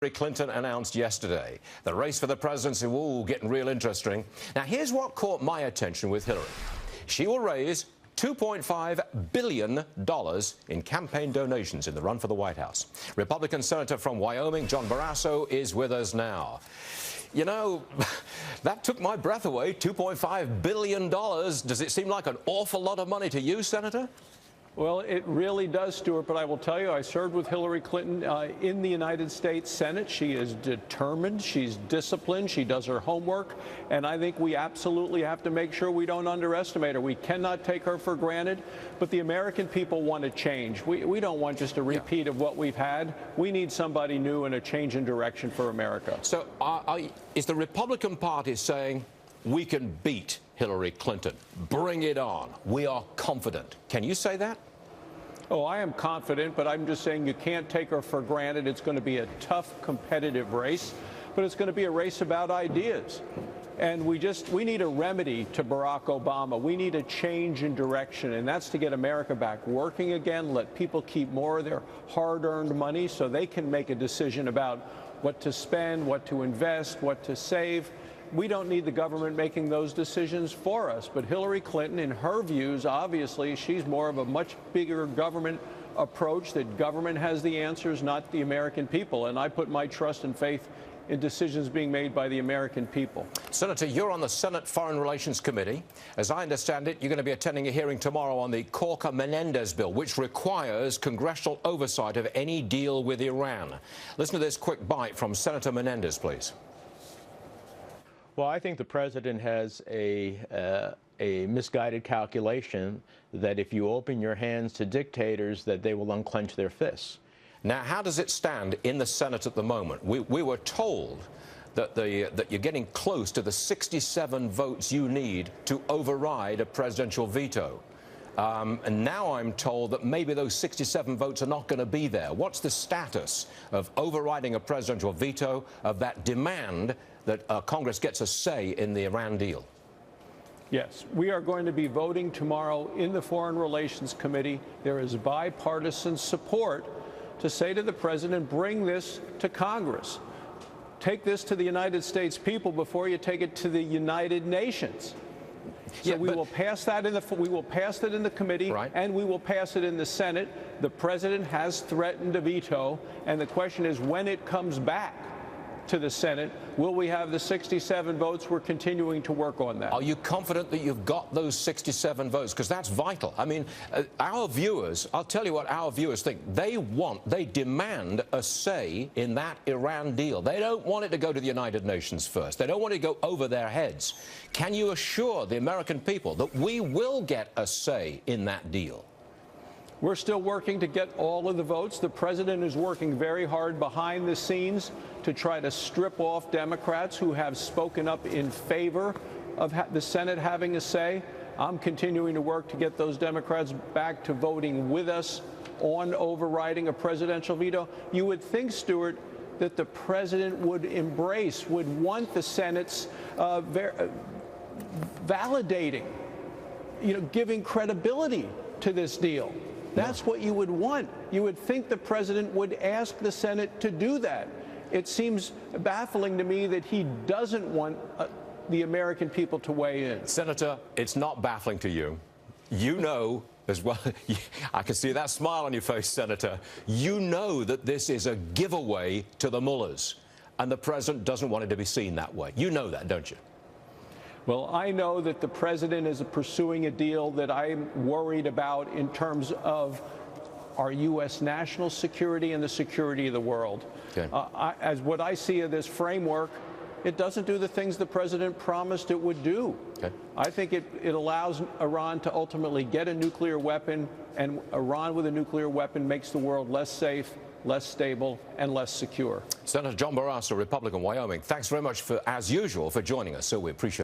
Clinton announced yesterday. The race for the presidency, getting real interesting. Now, here's what caught my attention with Hillary. She will raise $2.5 billion in campaign donations in the run for the White House. Republican Senator from Wyoming, John Barrasso, is with us now. You know, that took my breath away. $2.5 billion. Does it seem like an awful lot of money to you, Senator? Well, it really does, Stuart, but I will tell you, I served with Hillary Clinton in the United States Senate. She is determined, she's disciplined, she does her homework, and I think we absolutely have to make sure we don't underestimate her. We cannot take her for granted, but the American people want to change. We don't want just a repeat of what we've had. We need somebody new and a change in direction for America. So is the Republican Party saying, we can beat Hillary Clinton? Bring it on. We are confident. Can you say that? Oh, I am confident, but I'm just saying you can't take her for granted. It's going to be a tough, competitive race, but it's going to be a race about ideas. And we need a remedy to Barack Obama. We need a change in direction, and that's to get America back working again, let people keep more of their hard-earned money so they can make a decision about what to spend, what to invest, what to save. We don't need the government making those decisions for us. But Hillary Clinton, in her views, obviously, she's more of a much bigger government approach, that government has the answers, not the American people. And I put my trust and faith in decisions being made by the American people. Senator, you're on the Senate Foreign Relations Committee. As I understand it, you're going to be attending a hearing tomorrow on the Corker-Menendez bill, which requires congressional oversight of any deal with Iran. Listen to this quick bite from Senator Menendez, please. Well, I think the president has a misguided calculation that if you open your hands to dictators, that they will unclench their fists. Now, how does it stand in the Senate at the moment? We were told that you're getting close to the 67 votes you need to override a presidential veto. And now I'm told that maybe those 67 votes are not going to be there. What's the status of overriding a presidential veto, of that demand that Congress gets a say in the Iran deal? Yes, we are going to be voting tomorrow in the Foreign Relations Committee. There is bipartisan support to say to the president, bring this to Congress. Take this to the United States people before you take it to the United Nations. So we will pass that in the committee, right, and we will pass it in the Senate. The president has threatened a veto, and the question is, when it comes back to the Senate, will we have the 67 votes? We're continuing to work on that. Are you confident that you've got those 67 votes? Because that's vital. I mean, our viewers, I'll tell you what our viewers think. They demand a say in that Iran deal. They don't want it to go to the United Nations first. They don't want it to go over their heads. Can you assure the American people that we will get a say in that deal? We're still working to get all of the votes. The president is working very hard behind the scenes to try to strip off Democrats who have spoken up in favor of the Senate having a say. I'm continuing to work to get those Democrats back to voting with us on overriding a presidential veto. You would think, Stuart, that the president would want the Senate's validating, giving credibility to this deal. That's what you would want. You would think the president would ask the Senate to do that. It seems baffling to me that he doesn't want the American people to weigh in. Senator, it's not baffling to you. You know as well, I can see that smile on your face, Senator. You know that this is a giveaway to the mullahs, and the president doesn't want it to be seen that way. You know that, don't you? Well, I know that the president is pursuing a deal that I'm worried about in terms of our U.S. national security and the security of the world. Okay. As what I see of this framework, it doesn't do the things the president promised it would do. Okay. I think it allows Iran to ultimately get a nuclear weapon, and Iran with a nuclear weapon makes the world less safe, less stable, and less secure. Senator John Barrasso, Republican, Wyoming, thanks very much, as usual, for joining us. So we appreciate it.